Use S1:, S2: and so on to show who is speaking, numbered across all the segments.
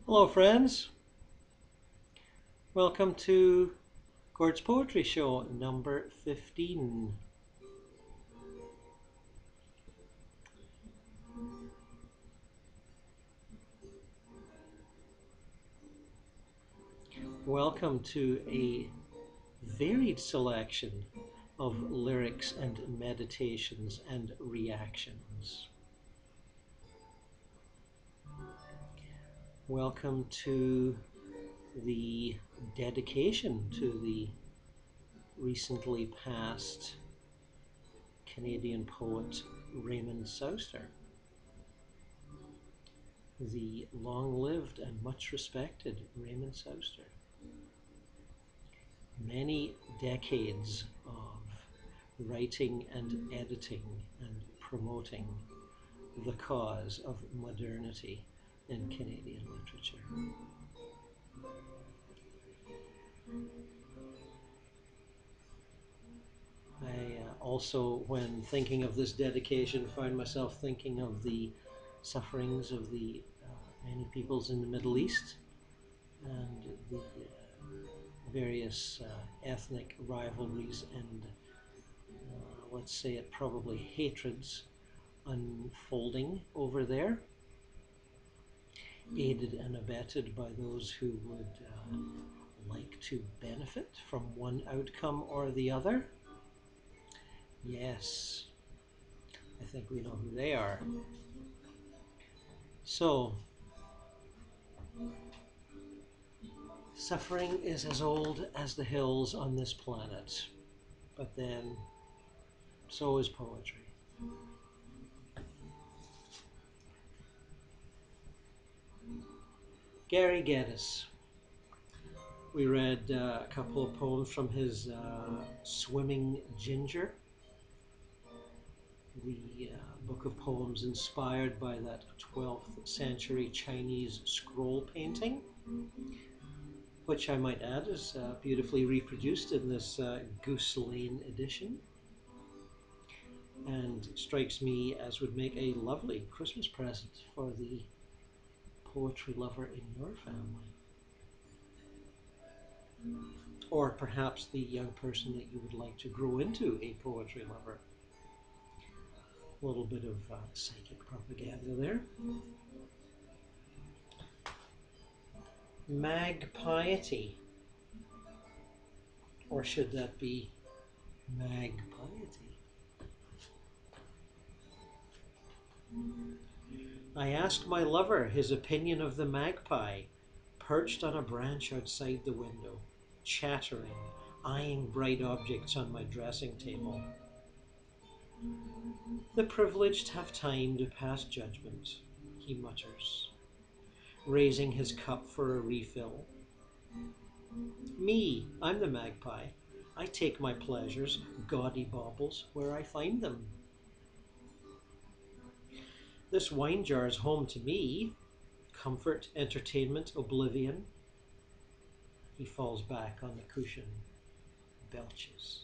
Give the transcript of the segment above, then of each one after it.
S1: Hello friends, welcome to Gord's Poetry Show number 15. Welcome to a varied selection of lyrics and meditations and reactions. Welcome to the dedication to the recently passed Canadian poet Raymond Souster, the long-lived and much respected Raymond Souster. Many decades of writing and editing and promoting the cause of modernity in Canadian literature. I also, when thinking of this dedication, found myself thinking of the sufferings of the many peoples in the Middle East and the various ethnic rivalries and, let's say it, probably hatreds unfolding over there, aided and abetted by those who would like to benefit from one outcome or the other. Yes, I think we know who they are. So, suffering is as old as the hills on this planet, but then so is poetry. Gary Geddes. We read a couple of poems from his Swimming Ginger, the book of poems inspired by that 12th century Chinese scroll painting, which I might add is beautifully reproduced in this Goose Lane edition, and strikes me as would make a lovely Christmas present for the poetry lover in your family. Or perhaps the young person that you would like to grow into a poetry lover. A little bit of psychic propaganda there. Magpiety. Or should that be magpiety? I asked my lover his opinion of the magpie, perched on a branch outside the window, chattering, eyeing bright objects on my dressing table. The privileged have time to pass judgment, he mutters, raising his cup for a refill. Me, I'm the magpie. I take my pleasures, gaudy baubles, where I find them. This wine jar's home to me. Comfort, entertainment, oblivion. He falls back on the cushion, belches.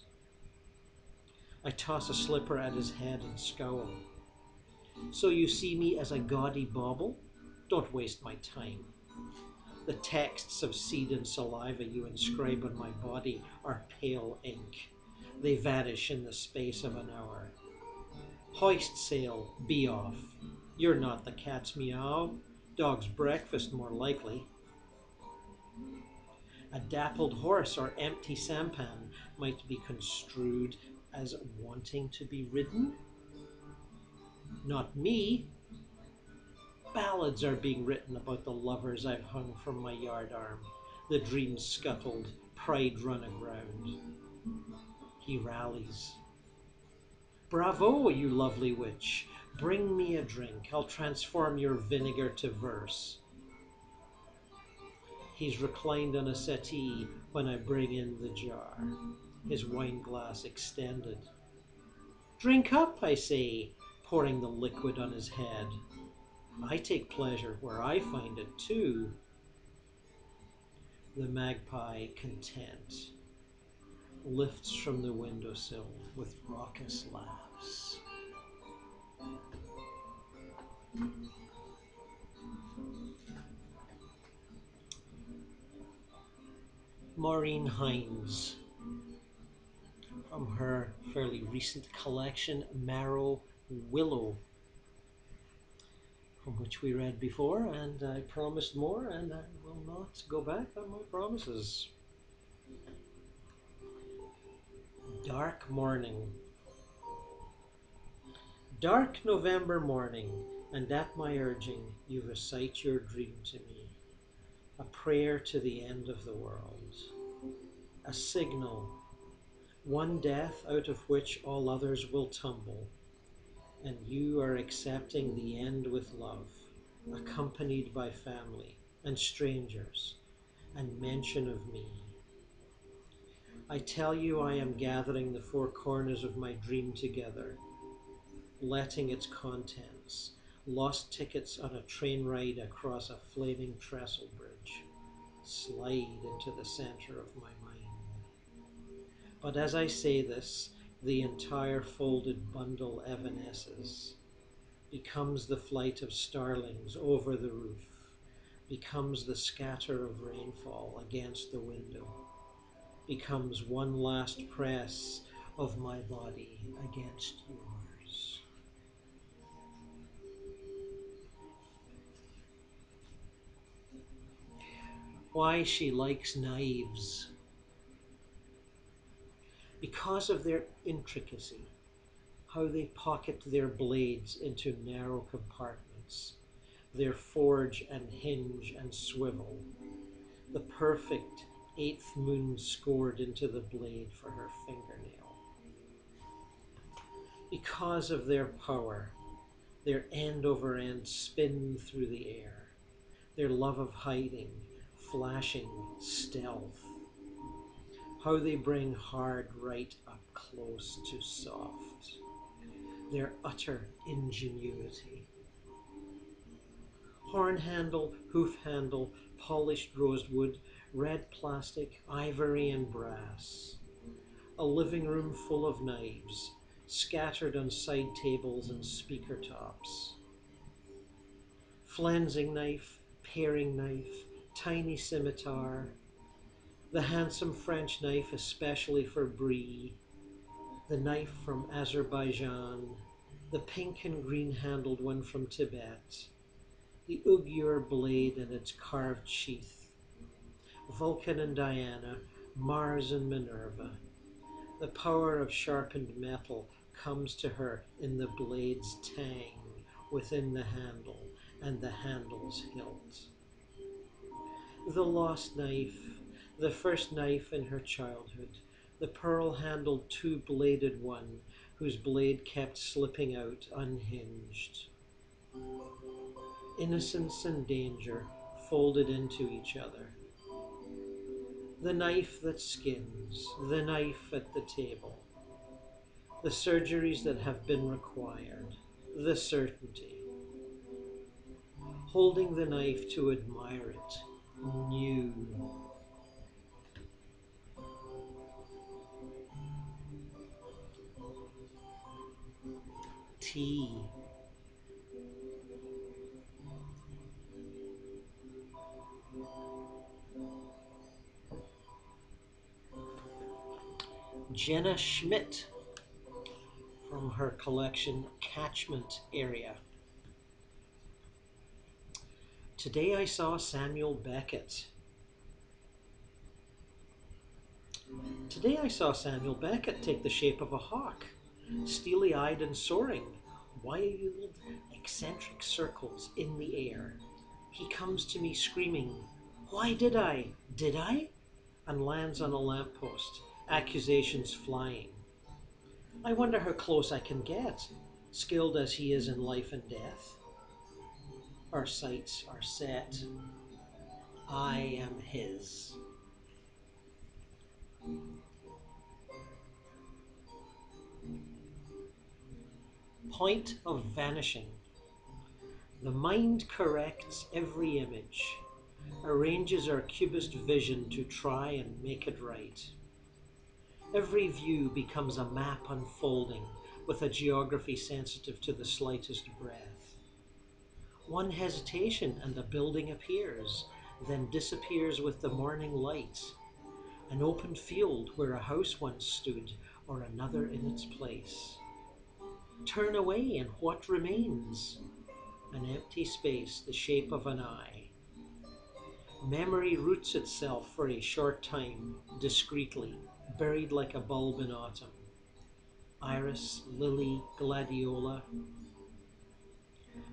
S1: I toss a slipper at his head and scowl. So you see me as a gaudy bauble? Don't waste my time. The texts of seed and saliva you inscribe on my body are pale ink. They vanish in the space of an hour. Hoist sail, be off. You're not the cat's meow. Dog's breakfast, more likely. A dappled horse or empty sampan might be construed as wanting to be ridden. Not me. Ballads are being written about the lovers I've hung from my yardarm, the dreams scuttled, pride run aground. He rallies. Bravo, you lovely witch. Bring me a drink. I'll transform your vinegar to verse. He's reclined on a settee when I bring in the jar, his wine glass extended. Drink up, I say, pouring the liquid on his head. I take pleasure where I find it too. The magpie, content, lifts from the windowsill with raucous laughs. Maureen Hynes, from her fairly recent collection, Marrow Willow, from which we read before, and I promised more, and I will not go back on my promises. Dark Morning. Dark November morning, and at my urging you recite your dream to me, a prayer to the end of the world, a signal, one death out of which all others will tumble, and you are accepting the end with love, accompanied by family and strangers, and mention of me. I tell you I am gathering the four corners of my dream together, letting its contents, lost tickets on a train ride across a flaming trestle bridge, slide into the center of my mind. But as I say this, the entire folded bundle evanesces, becomes the flight of starlings over the roof, becomes the scatter of rainfall against the window, becomes one last press of my body against yours. Why she likes knives. Because of their intricacy, how they pocket their blades into narrow compartments, their forge and hinge and swivel, the perfect eighth moon scored into the blade for her fingernail. Because of their power, their end over end spin through the air, their love of hiding, flashing stealth, how they bring hard right up close to soft, their utter ingenuity. Horn handle, hoof handle, polished rosewood, red plastic, ivory and brass. A living room full of knives, scattered on side tables and speaker tops. Flensing knife, paring knife, tiny scimitar, the handsome French knife especially for Brie, the knife from Azerbaijan, the pink and green handled one from Tibet, the Ugyur blade and its carved sheath, Vulcan and Diana, Mars and Minerva. The power of sharpened metal comes to her in the blade's tang within the handle and the handle's hilt. The lost knife, the first knife in her childhood, the pearl-handled two-bladed one whose blade kept slipping out unhinged. Innocence and danger folded into each other. The knife that skins, the knife at the table, the surgeries that have been required, the certainty. Holding the knife to admire it, new. Tea. Jena Schmitt, from her collection Catchment Area. Today I saw Samuel Beckett. Today I saw Samuel Beckett take the shape of a hawk, steely-eyed and soaring, wild, eccentric circles in the air. He comes to me screaming, "Why did I? Did I?" and lands on a lamppost, accusations flying. I wonder how close I can get, skilled as he is in life and death. Our sights are set. I am his. Point of vanishing. The mind corrects every image, arranges our cubist vision to try and make it right. Every view becomes a map unfolding with a geography sensitive to the slightest breath. One hesitation and the building appears, then disappears with the morning light. An open field where a house once stood, or another in its place. Turn away, and what remains? An empty space, the shape of an eye. Memory roots itself for a short time, discreetly, buried like a bulb in autumn. Iris, lily, gladiola.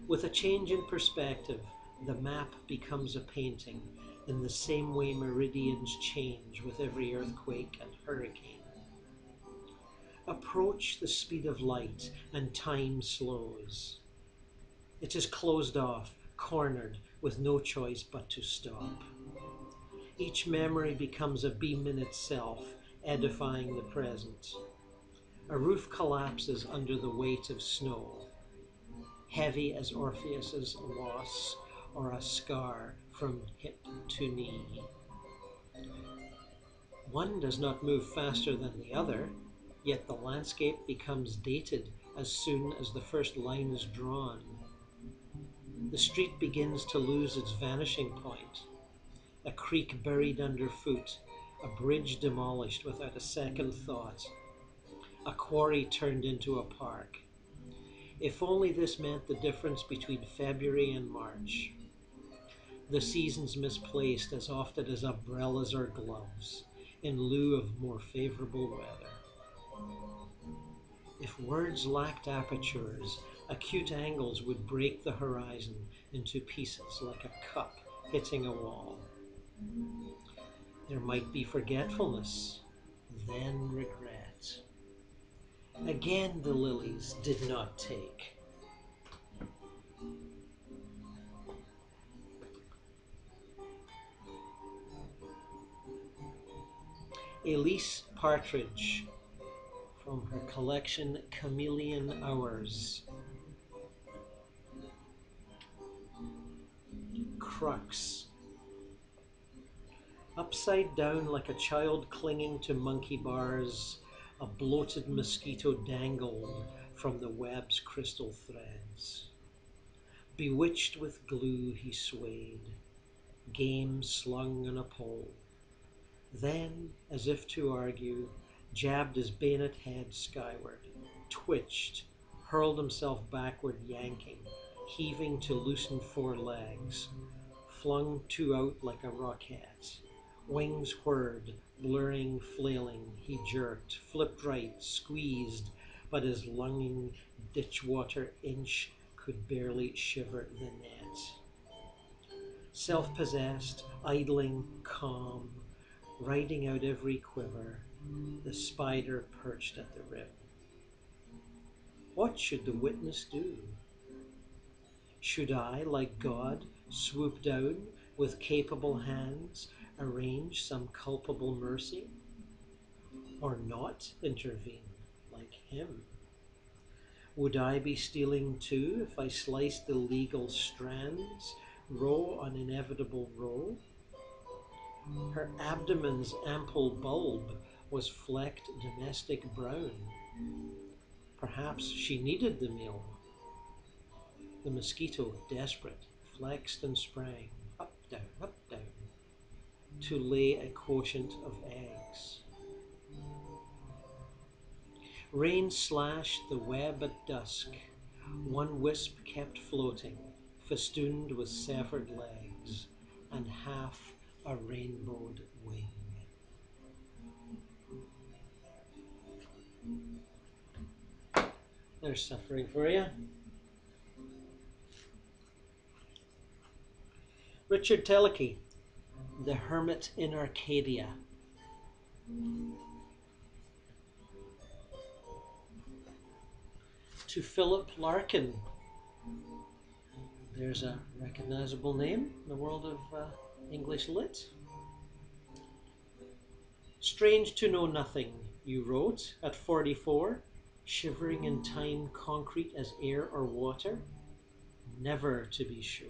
S1: With a change in perspective, the map becomes a painting, in the same way meridians change with every earthquake and hurricane. Approach the speed of light, and time slows. It is closed off, cornered, with no choice but to stop. Each memory becomes a beam in itself, edifying the present. A roof collapses under the weight of snow, heavy as Orpheus's loss, or a scar from hip to knee. One does not move faster than the other, yet the landscape becomes dated as soon as the first line is drawn. The street begins to lose its vanishing point. A creek buried underfoot, a bridge demolished without a second thought, a quarry turned into a park. If only this meant the difference between February and March. The seasons misplaced as often as umbrellas or gloves, in lieu of more favorable weather. If words lacked apertures, acute angles would break the horizon into pieces like a cup hitting a wall. There might be forgetfulness, then regret. Again the lilies did not take. Elise Partridge, from her collection Chameleon Hours. Crux. Upside down like a child clinging to monkey bars, a bloated mosquito dangled from the web's crystal threads. Bewitched with glue he swayed, game slung on a pole. Then, as if to argue, jabbed his bayonet head skyward, twitched, hurled himself backward yanking, heaving to loosen four legs, flung two out like a rocket. Wings whirred, blurring, flailing, he jerked, flipped right, squeezed, but his lunging ditchwater inch could barely shiver the net. Self-possessed, idling, calm, riding out every quiver, the spider perched at the rib. What should the witness do? Should I, like God, swoop down with capable hands, arrange some culpable mercy? Or not intervene, like him? Would I be stealing too if I sliced the legal strands, row on inevitable row? Her abdomen's ample bulb was flecked domestic brown. Perhaps she needed the meal. The mosquito, desperate, flexed and sprang, up, down, to lay a quotient of eggs. Rain slashed the web at dusk. One wisp kept floating, festooned with severed legs, and half a rainbowed wing. There's suffering for you. Richard Teleky, The Hermit in Arcadia. To Philip Larkin. There's a recognizable name in the world of English lit. Strange to know nothing, you wrote at 44, shivering in time concrete as air or water. Never to be sure.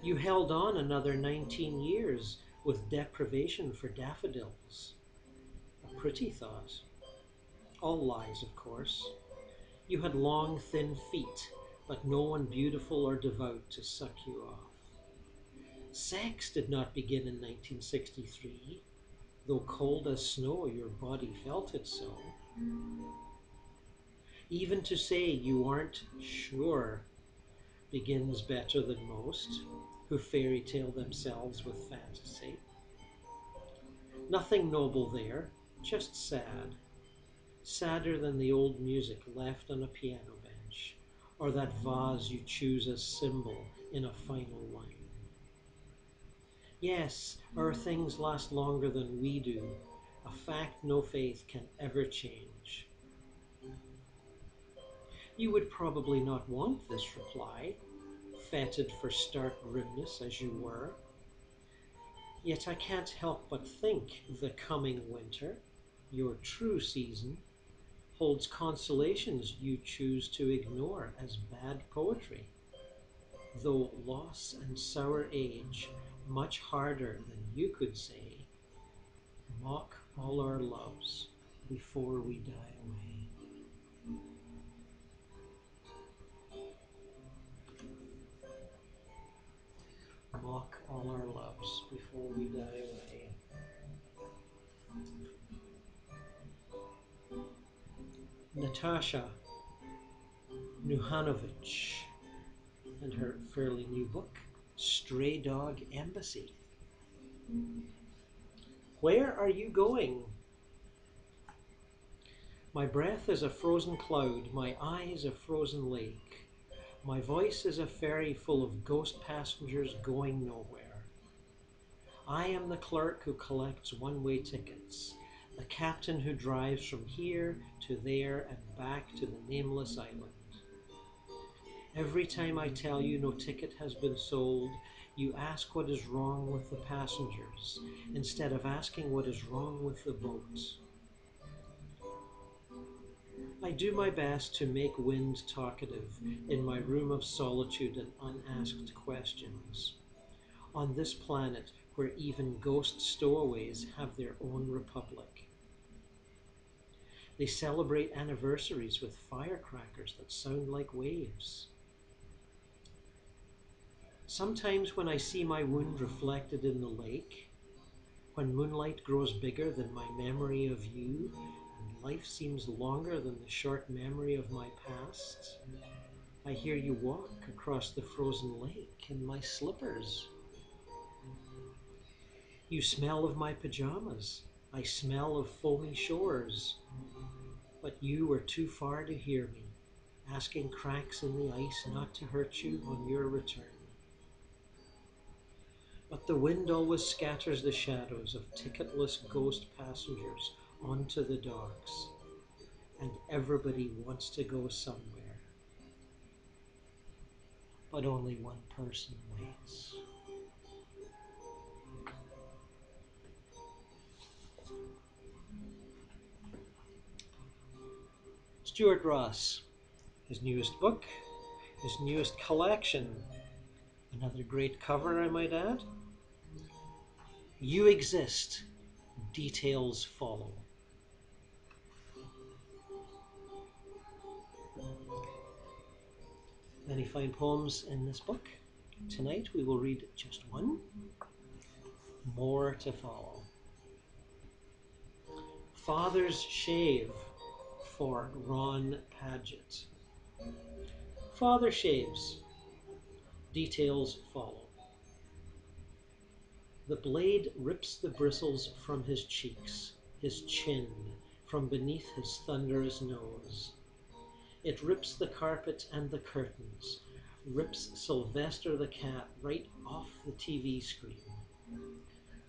S1: You held on another 19 years with deprivation for daffodils. A pretty thought. All lies, of course. You had long, thin feet, but no one beautiful or devout to suck you off. Sex did not begin in 1963, though cold as snow your body felt it so. Even to say you aren't sure begins better than most, who fairy tale themselves with fantasy. Nothing noble there, just sad. Sadder than the old music left on a piano bench, or that vase you choose as symbol in a final line. Yes, our things last longer than we do, a fact no faith can ever change. You would probably not want this reply, fetid for stark grimness as you were. Yet I can't help but think the coming winter, your true season, holds consolations you choose to ignore as bad poetry, though loss and sour age, much harder than you could say, mock all our loves before we die away. Mock all our loves before we die away. Natasha Nuhanovic and her fairly new book, Stray Dog Embassy. Where are you going? My breath is a frozen cloud, my eyes a frozen lake. My voice is a ferry full of ghost passengers going nowhere. I am the clerk who collects one-way tickets, the captain who drives from here to there and back to the nameless island. Every time I tell you no ticket has been sold, you ask what is wrong with the passengers, instead of asking what is wrong with the boat. I do my best to make wind talkative in my room of solitude and unasked questions. On this planet where even ghost stowaways have their own republic. They celebrate anniversaries with firecrackers that sound like waves. Sometimes when I see my wound reflected in the lake, when moonlight grows bigger than my memory of you, and life seems longer than the short memory of my past, I hear you walk across the frozen lake in my slippers. You smell of my pajamas. I smell of foamy shores. But you were too far to hear me, asking cracks in the ice not to hurt you on your return. But the wind always scatters the shadows of ticketless ghost passengers onto the docks, and everybody wants to go somewhere. But only one person waits. Stuart Ross, his newest book, his newest collection, another great cover I might add. You exist, details follow. Many fine poems in this book. Tonight we will read just one, more to follow. Father's Shave for Ron Padgett. Father shaves. Details follow. The blade rips the bristles from his cheeks, his chin, from beneath his thunderous nose. It rips the carpet and the curtains, rips Sylvester the cat right off the TV screen.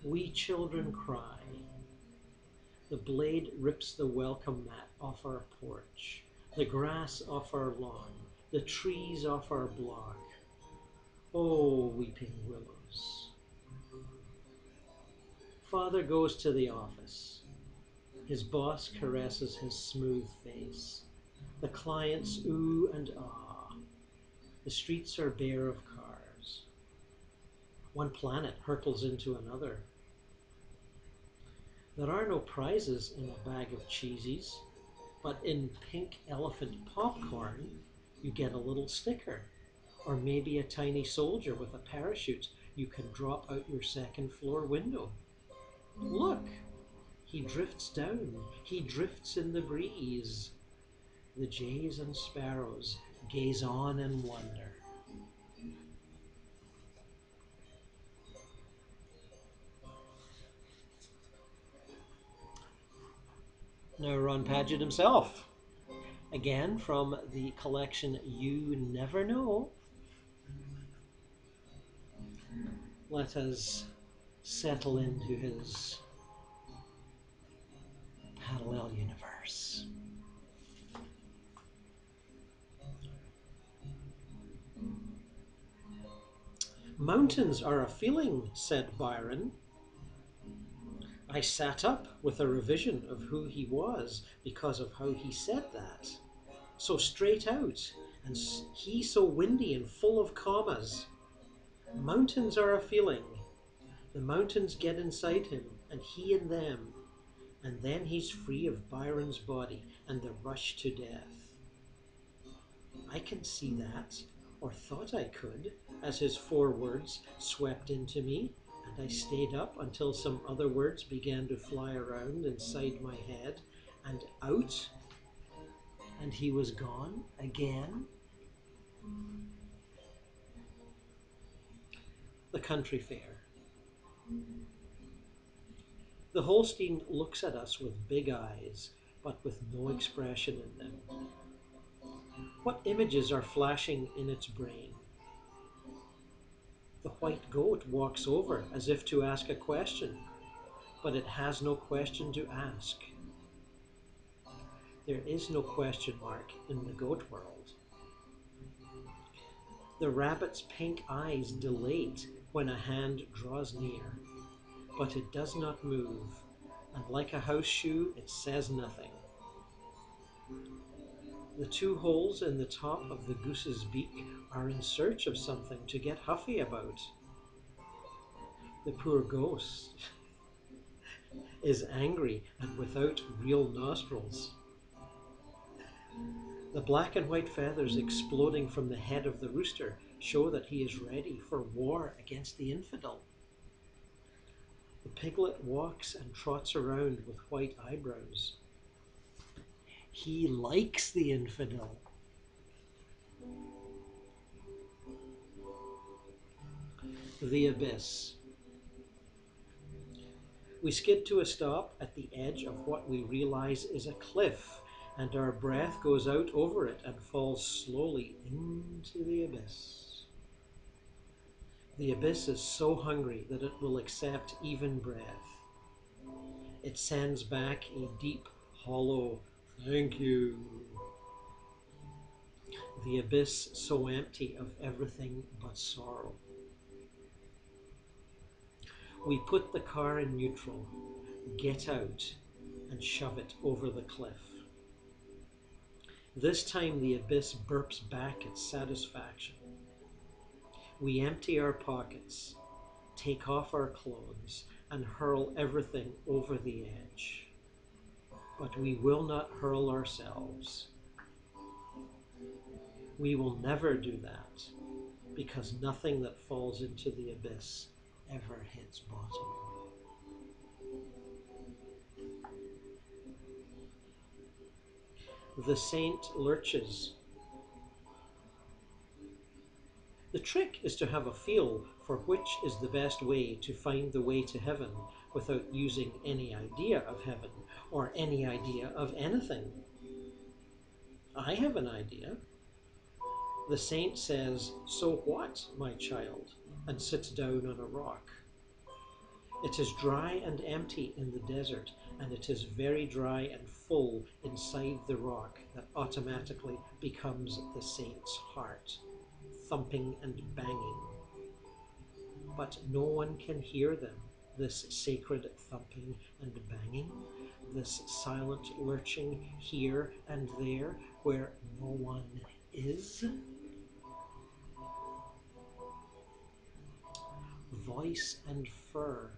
S1: We children cry. The blade rips the welcome mat off our porch, the grass off our lawn, the trees off our block. Oh, weeping willows. Father goes to the office. His boss caresses his smooth face. The clients ooh and ah. The streets are bare of cars. One planet hurtles into another. There are no prizes in a bag of cheesies, but in pink elephant popcorn, you get a little sticker, or maybe a tiny soldier with a parachute you can drop out your second floor window. Look, he drifts down, he drifts in the breeze. The jays and sparrows gaze on in wonder. Now Ron Padgett himself, again from the collection You Never Know. Let us settle into his parallel universe. Mountains are a feeling, said Byron. I sat up with a revision of who he was because of how he said that. So straight out, and he so windy and full of commas. Mountains are a feeling. The mountains get inside him, and he in them, and then he's free of Byron's body and the rush to death. I can see that, or thought I could, as his 4 words swept into me, and I stayed up until some other words began to fly around inside my head and out, and he was gone again. The country fair. The Holstein looks at us with big eyes, but with no expression in them. What images are flashing in its brain? The white goat walks over as if to ask a question, but it has no question to ask. There is no question mark in the goat world. The rabbit's pink eyes dilate when a hand draws near, but it does not move, and like a horseshoe it says nothing. The 2 holes in the top of the goose's beak are in search of something to get huffy about. The poor ghost is angry and without real nostrils. The black and white feathers exploding from the head of the rooster show that he is ready for war against the infidel. The piglet walks and trots around with white eyebrows. He likes the infidel. The abyss. We skid to a stop at the edge of what we realize is a cliff, and our breath goes out over it and falls slowly into the abyss. The abyss is so hungry that it will accept even breath. It sends back a deep, hollow, thank you. The abyss so empty of everything but sorrow. We put the car in neutral, get out, and shove it over the cliff. This time the abyss burps back its satisfaction. We empty our pockets, take off our clothes, and hurl everything over the edge. But we will not hurl ourselves. We will never do that, because nothing that falls into the abyss ever hits bottom. The saint lurches. The trick is to have a feel for which is the best way to find the way to heaven without using any idea of heaven or any idea of anything. I have an idea. The saint says, "So what, my child?" and sits down on a rock. It is dry and empty in the desert, and it is very dry and full inside the rock that automatically becomes the saint's heart, thumping and banging. But no one can hear them, this sacred thumping and banging, this silent lurching here and there where no one is. Voice and fur.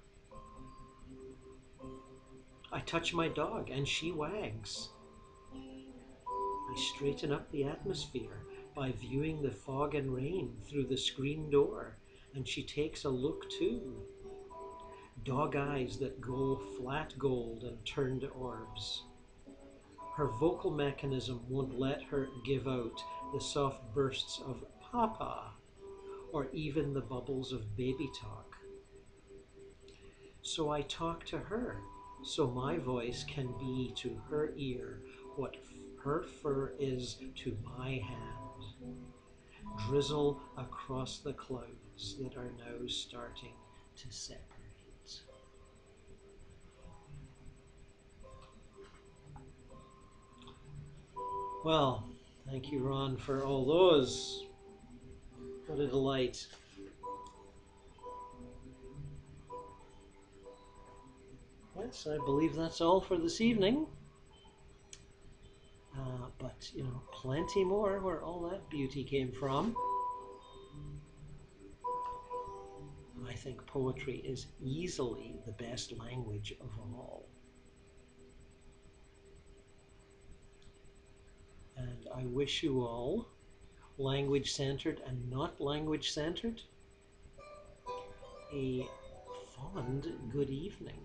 S1: I touch my dog and she wags. I straighten up the atmosphere by viewing the fog and rain through the screen door and she takes a look too. Dog eyes that go flat gold and turned orbs. Her vocal mechanism won't let her give out the soft bursts of papa or even the bubbles of baby talk. So I talk to her, so my voice can be to her ear what her fur is to my hand. Drizzle across the clouds that are now starting to separate. Well, thank you, Ron, for all those. What a delight. Yes, I believe that's all for this evening. But, plenty more where all that beauty came from. I think poetry is easily the best language of all. And I wish you all, language-centered and not language-centered, a fond good evening.